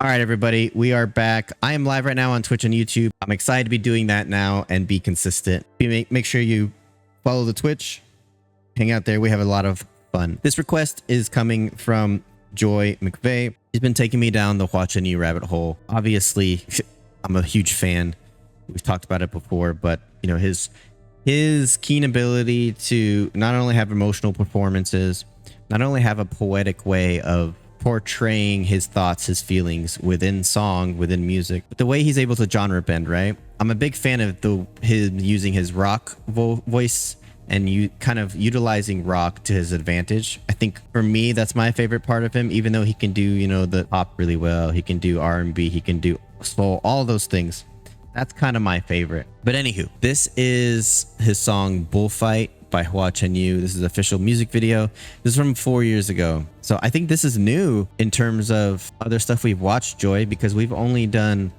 All right, everybody, we are back. I am live right now on Twitch and YouTube. I'm excited to be doing that now and be consistent. Make sure you follow the Twitch, hang out there. We have a lot of fun. This request is coming from Joy McVeigh. He's been taking me down the Hua Chenyu rabbit hole. Obviously, I'm a huge fan. We've talked about it before, but you know, his keen ability to not only have emotional performances, not only have a poetic way of portraying his thoughts, his feelings within song, within music, but the way he's able to genre bend, right? I'm a big fan of him using his rock voice and you kind of utilizing rock to his advantage. I think for me, that's my favorite part of him, even though he can do, you know, the pop really well. He can do R&B, he can do soul, all those things. That's kind of my favorite. But anywho, this is his song Bullfight by Hua Chenyu. This is an official music video. This is from 4 years ago. So I think this is new in terms of other stuff we've watched, Joy, because we've only done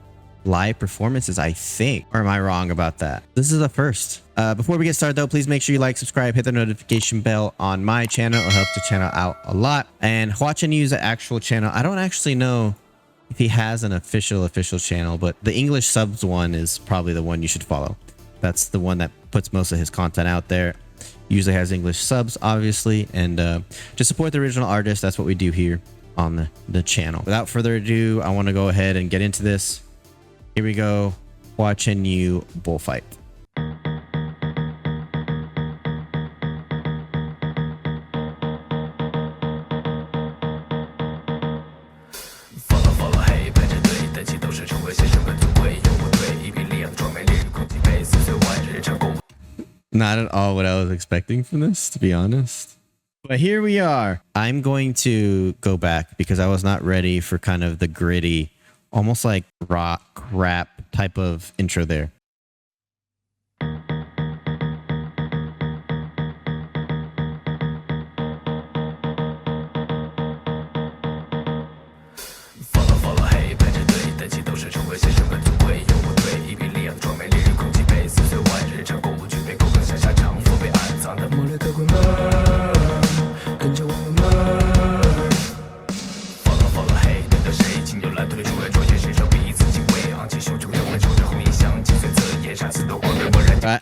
live performances, I think. Or am I wrong about that? This is the first. Before we get started though, please make sure you like, subscribe, hit the notification bell on my channel. It helps the channel out a lot. And Hua Chenyu's actual channel, I don't actually know if he has an official channel, but the English subs one is probably the one you should follow. That's the one that puts most of his content out there. Usually has English subs, obviously, and to support the original artist, that's what we do here on the channel. Without further ado, I want to go ahead and get into this. Here we go. Hua Chenyu Bullfight. Not at all what I was expecting from this, to be honest. But here we are. I'm going to go back because I was not ready for kind of the gritty, almost like rock rap type of intro there. Right.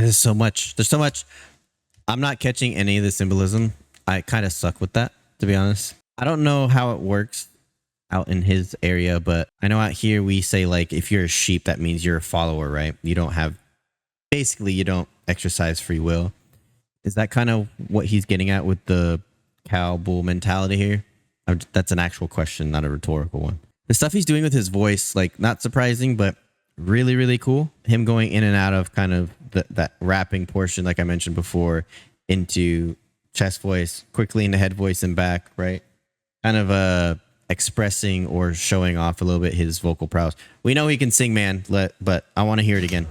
There's so much. I'm not catching any of the symbolism. I kind of suck with that, to be honest. I don't know how it works out in his area, but I know out here we say, like, if you're a sheep, that means you're a follower, right? You don't exercise free will. Is that kind of what he's getting at with the cow bull mentality here? That's an actual question, not a rhetorical one. The stuff he's doing with his voice, like, not surprising, but really, really cool. Him going in and out of kind of that rapping portion, like I mentioned before, into chest voice, quickly into head voice and back, right? Kind of expressing or showing off a little bit his vocal prowess. We know he can sing, man, but I want to hear it again.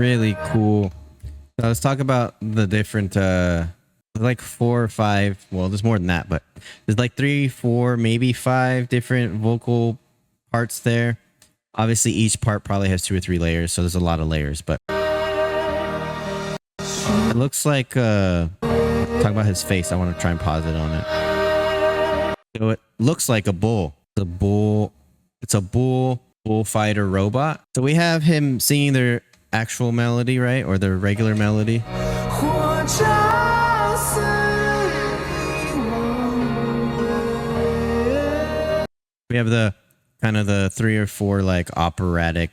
Really cool. So let's talk about the different like 4 or 5, well there's more than that, but there's like 3, 4, maybe 5 different vocal parts there. Obviously each part probably has 2 or 3 layers, so there's a lot of layers, but it looks like talking about his face, I want to try and pause it on it. So it looks like a bull. It's a bullfighter robot. So we have him singing their actual melody, right? Or their regular melody. We have the kind of the 3 or 4 like operatic.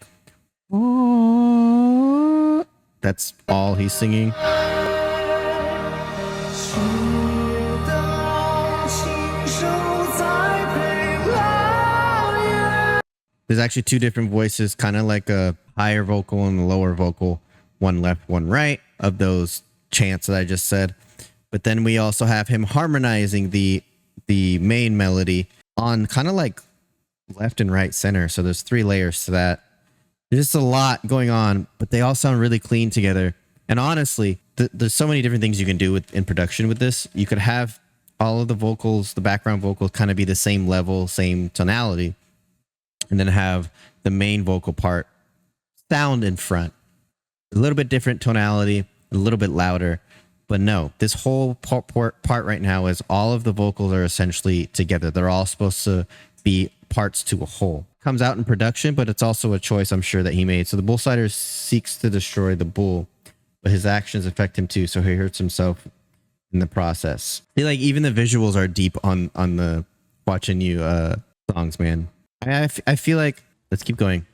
That's all he's singing. There's actually 2 different voices, kind of like a higher vocal and a lower vocal, one left, one right, of those chants that I just said. But then we also have him harmonizing the main melody on kind of like left and right center. So there's 3 layers to that. There's just a lot going on, but they all sound really clean together. And honestly, there's so many different things you can do in production with this. You could have all of the vocals, the background vocals kind of be the same level, same tonality, and then have the main vocal part sound in front. A little bit different tonality, a little bit louder. But no, this whole part right now is all of the vocals are essentially together. They're all supposed to be parts to a whole. Comes out in production, but it's also a choice I'm sure that he made. So the bullfighter seeks to destroy the bull, but his actions affect him too, so he hurts himself in the process. I feel like even the visuals are deep on the Hua Chenyu songs, man. I feel like, let's keep going.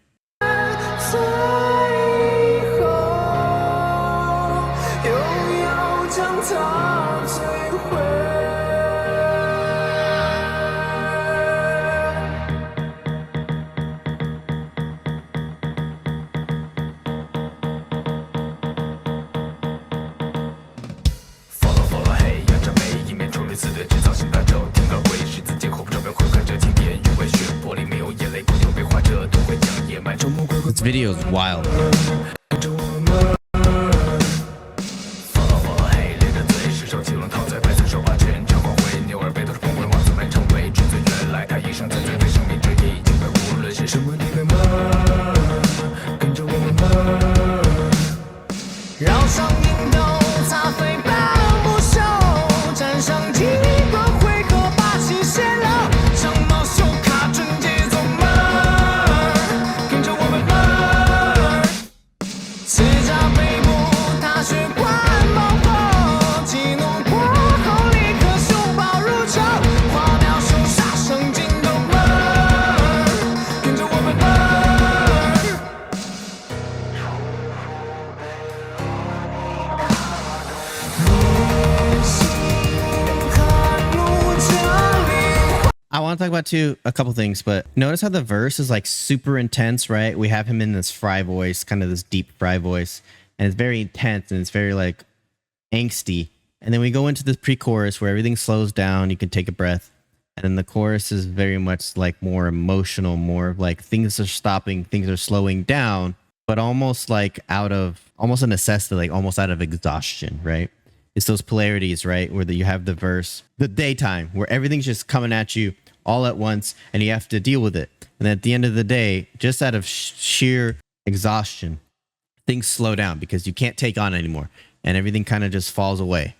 This video is wild. I want to talk about a couple things, but notice how the verse is like super intense, right? We have him in this fry voice, kind of this deep fry voice, and it's very intense and it's very like angsty. And then we go into this pre-chorus where everything slows down, you can take a breath. And then the chorus is very much like more emotional, more of like things are stopping, things are slowing down, but almost like almost a necessity, like almost out of exhaustion, right? It's those polarities, right? Where you have the verse, the daytime, where everything's just coming at you all at once and you have to deal with it. And at the end of the day, just out of sheer exhaustion, things slow down because you can't take on anymore and everything kind of just falls away,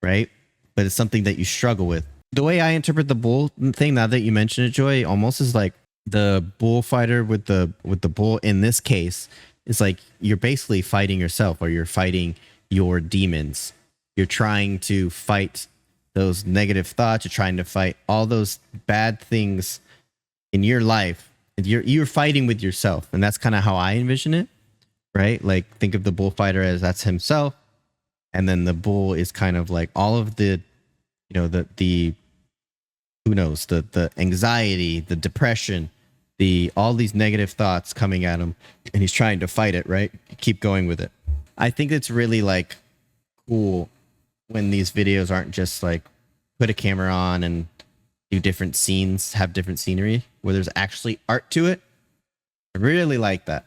right? But it's something that you struggle with. The way I interpret the bull thing, now that you mention it, Joy, almost is like the bullfighter with the bull in this case is like you're basically fighting yourself, or you're fighting your demons. You're trying to fight those negative thoughts. You're trying to fight all those bad things in your life. You're fighting with yourself, and that's kind of how I envision it, right? Like think of the bullfighter as that's himself, and then the bull is kind of like all of the, you know, the who knows, the anxiety, the depression, all these negative thoughts coming at him, and he's trying to fight it, right? Keep going with it. I think it's really like cool when these videos aren't just like put a camera on and do different scenes, have different scenery, where there's actually art to it. I really like that.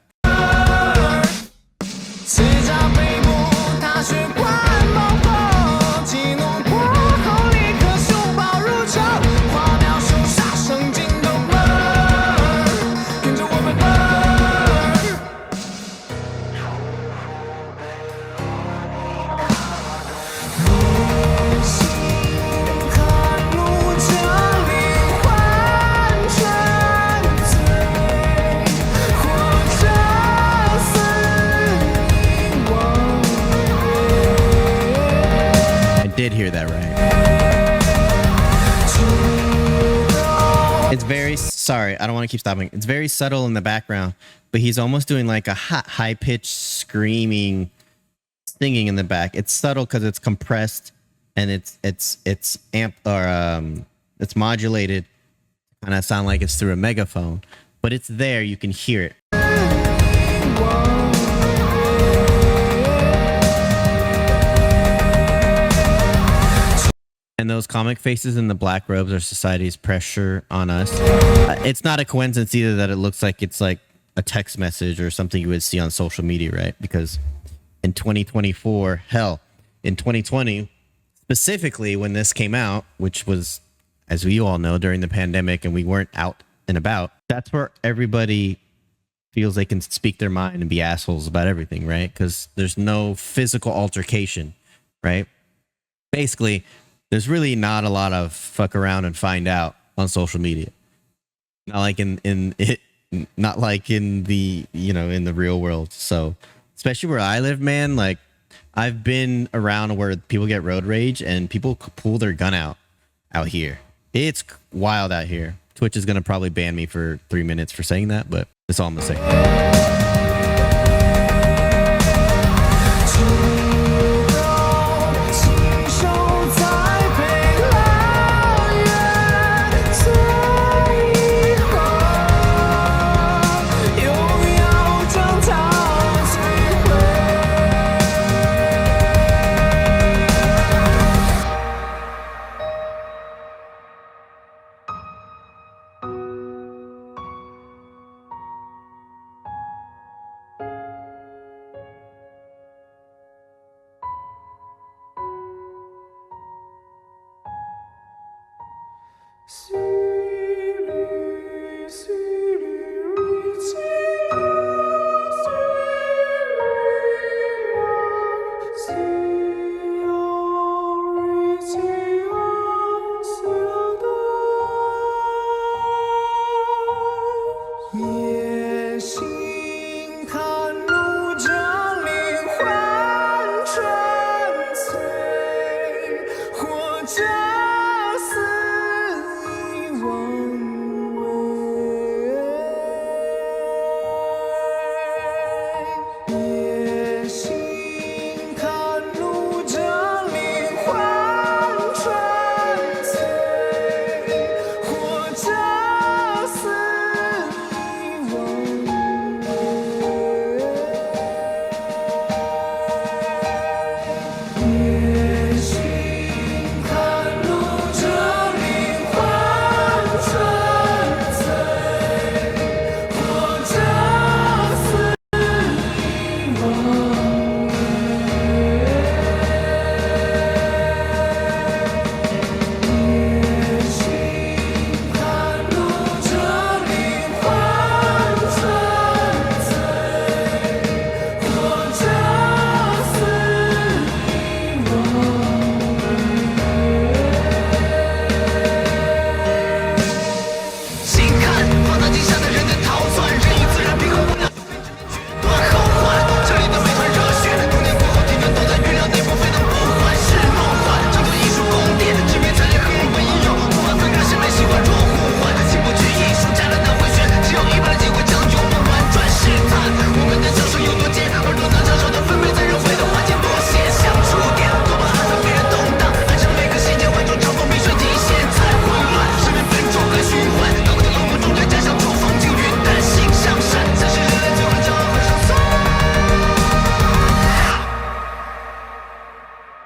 Did hear that right. It's very sorry, I don't want to keep stopping. It's very subtle in the background, but he's almost doing like a high pitched screaming singing in the back. It's subtle because it's compressed and it's amp or it's modulated, and I sound like it's through a megaphone, but it's there, you can hear it. And those comic faces in the black robes are society's pressure on us. It's not a coincidence either that it looks like it's like a text message or something you would see on social media, right? Because in 2024, hell, in 2020, specifically when this came out, which was, as we all know, during the pandemic and we weren't out and about, that's where everybody feels they can speak their mind and be assholes about everything, right? Because there's no physical altercation, right? Basically, there's really not a lot of fuck around and find out on social media. Not like in the, you know, in the real world. So especially where I live, man, like I've been around where people get road rage and people pull their gun out here. It's wild out here. Twitch is going to probably ban me for 3 minutes for saying that, but that's all I'm going to say.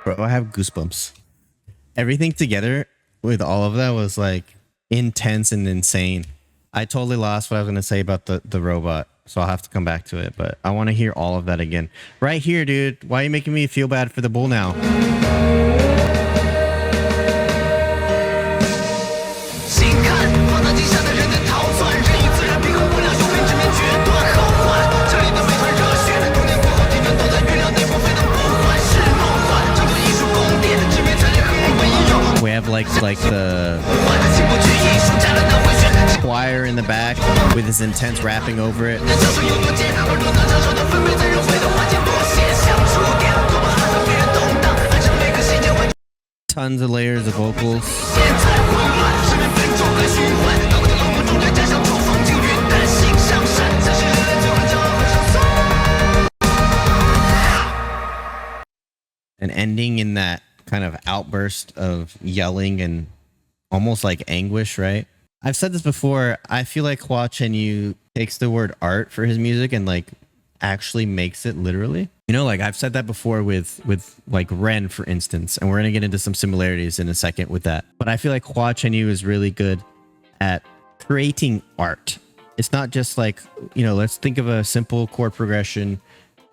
Bro, I have goosebumps. Everything together with all of that was like intense and insane. I totally lost what I was going to say about the robot. so I'll have to come back to it. But I want to hear all of that again. Right here, dude. Why are you making me feel bad for the bull now? We have like the choir in the back with his intense rapping over it. Tons of layers of vocals. And ending in that kind of outburst of yelling and almost like anguish, right? I've said this before. I feel like Hua Chenyu takes the word art for his music and like actually makes it literally. You know, like I've said that before with like Ren, for instance, and we're gonna get into some similarities in a second with that. But I feel like Hua Chenyu is really good at creating art. It's not just like, you know, let's think of a simple chord progression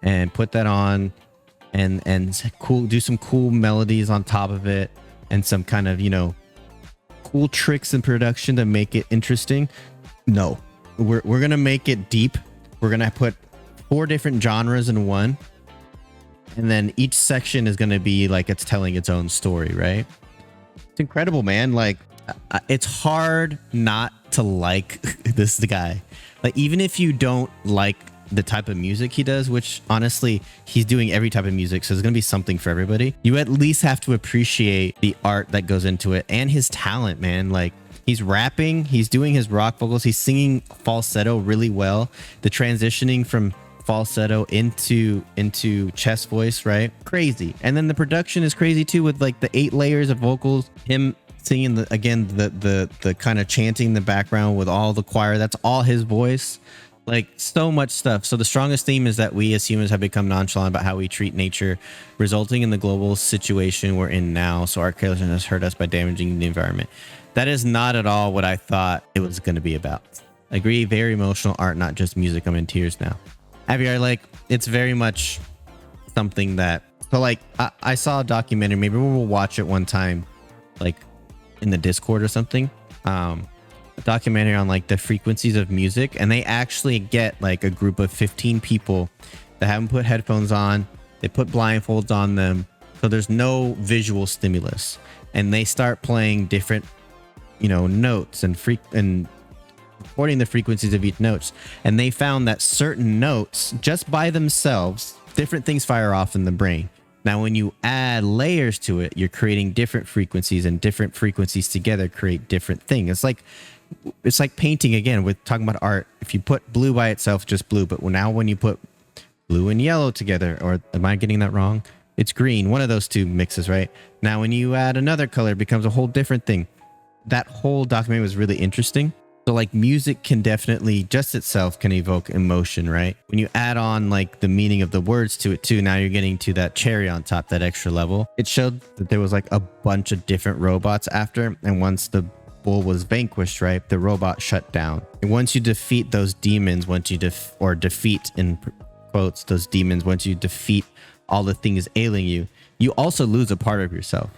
and put that on and cool, do some cool melodies on top of it and some kind of, you know, cool tricks in production to make it interesting. No, we're gonna make it deep. We're gonna put 4 different genres in one, and then each section is gonna be like it's telling its own story, right? It's incredible, man. Like it's hard not to like this guy. Like even if you don't like the type of music he does, which honestly he's doing every type of music, so there's gonna be something for everybody, you at least have to appreciate the art that goes into it and his talent, man. Like he's rapping, he's doing his rock vocals, he's singing falsetto really well, the transitioning from falsetto into chest voice, right? Crazy. And then the production is crazy too, with like the 8 layers of vocals, him singing the kind of chanting in the background with all the choir. That's all his voice. Like so much stuff. So the strongest theme is that we as humans have become nonchalant about how we treat nature, resulting in the global situation we're in now. So our carelessness has hurt us by damaging the environment. That is not at all what I thought it was going to be about. Agree, very emotional art, not just music. I'm in tears now. Javier, like it's very much something that, so like I saw a documentary, maybe we'll watch it one time, like in the Discord or something. A documentary on like the frequencies of music, and they actually get like a group of 15 people that haven't put headphones on, they put blindfolds on them, so there's no visual stimulus, and they start playing different, you know, notes and recording the frequencies of each notes, and they found that certain notes just by themselves, different things fire off in the brain. Now when you add layers to it, you're creating different frequencies, and different frequencies together create different things. It's like painting again. With talking about art, if you put blue by itself, just blue, but now when you put blue and yellow together, or am I getting that wrong? It's green, one of those two mixes, right? Now when you add another color, it becomes a whole different thing. That whole documentary was really interesting. So like music can definitely just itself can evoke emotion, right? When you add on like the meaning of the words to it too, now you're getting to that cherry on top, that extra level. It showed that there was like a bunch of different robots after, and once the bull was vanquished, right, the robot shut down. And once you defeat those demons, once you defeat in quotes those demons, once you defeat all the things ailing you, you also lose a part of yourself.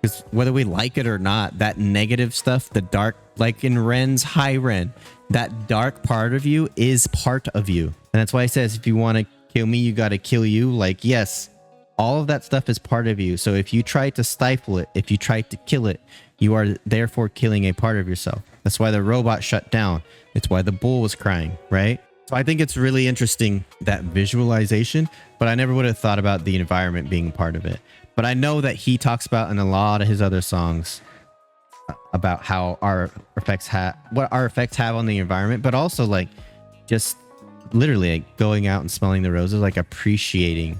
Because whether we like it or not, that negative stuff, the dark, like in Ren's High Ren, that dark part of you is part of you. And that's why it says, if you want to kill me, you got to kill you. Like, yes, all of that stuff is part of you. So if you try to stifle it, if you try to kill it, you are therefore killing a part of yourself. That's why the robot shut down. It's why the bull was crying, right? So I think it's really interesting, that visualization, but I never would have thought about the environment being part of it. But I know that he talks about in a lot of his other songs about how what our effects have on the environment, but also like just literally like going out and smelling the roses, like appreciating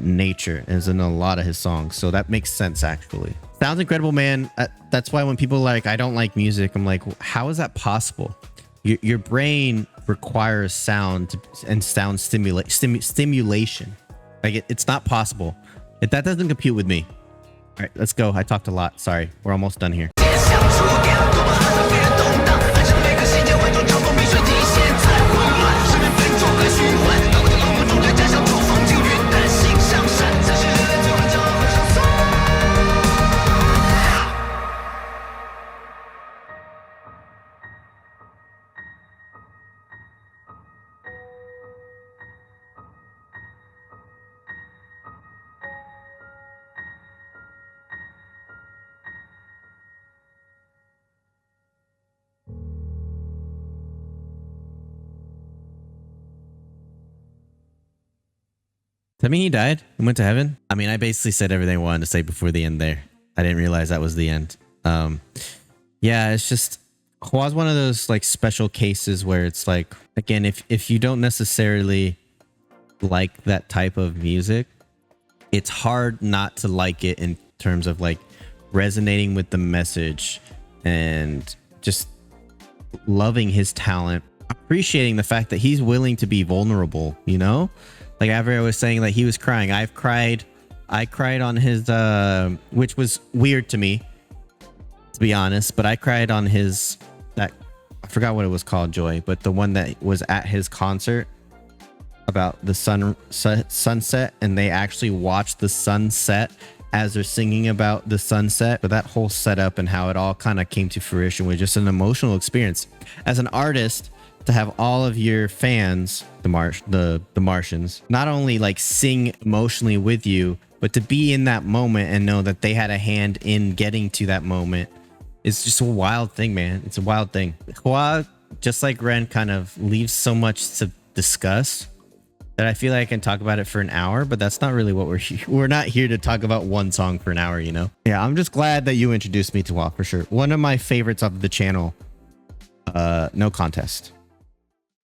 nature is in a lot of his songs. So that makes sense, actually. Sounds incredible, man. That's why when people are like, I don't like music, I'm like, how is that possible? Your brain requires sound and sound stimulation. Like it's not possible. That doesn't compute with me. All right, let's go. I talked a lot. Sorry, we're almost done here. I mean, he died and went to heaven. I mean, I basically said everything I wanted to say before the end there. I didn't realize that was the end. Yeah, it's just Hua's one of those like special cases where it's like, again, if you don't necessarily like that type of music, it's hard not to like it in terms of like resonating with the message and just loving his talent, appreciating the fact that he's willing to be vulnerable, you know? Like Avery was saying that he was crying. I cried on his which was weird to me, to be honest, but I cried on his, that I forgot what it was called, Joy, but the one that was at his concert about the sunset, and they actually watched the sunset as they're singing about the sunset. But that whole setup and how it all kind of came to fruition was just an emotional experience. As an artist, to have all of your fans, the Martians, not only like sing emotionally with you, but to be in that moment and know that they had a hand in getting to that moment, it's just a wild thing, man. It's a wild thing. Hua, just like Ren, kind of leaves so much to discuss that I feel like I can talk about it for an hour, but that's not really what we're not here to talk about one song for an hour, you know? Yeah, I'm just glad that you introduced me to Hua for sure. One of my favorites of the channel, no contest.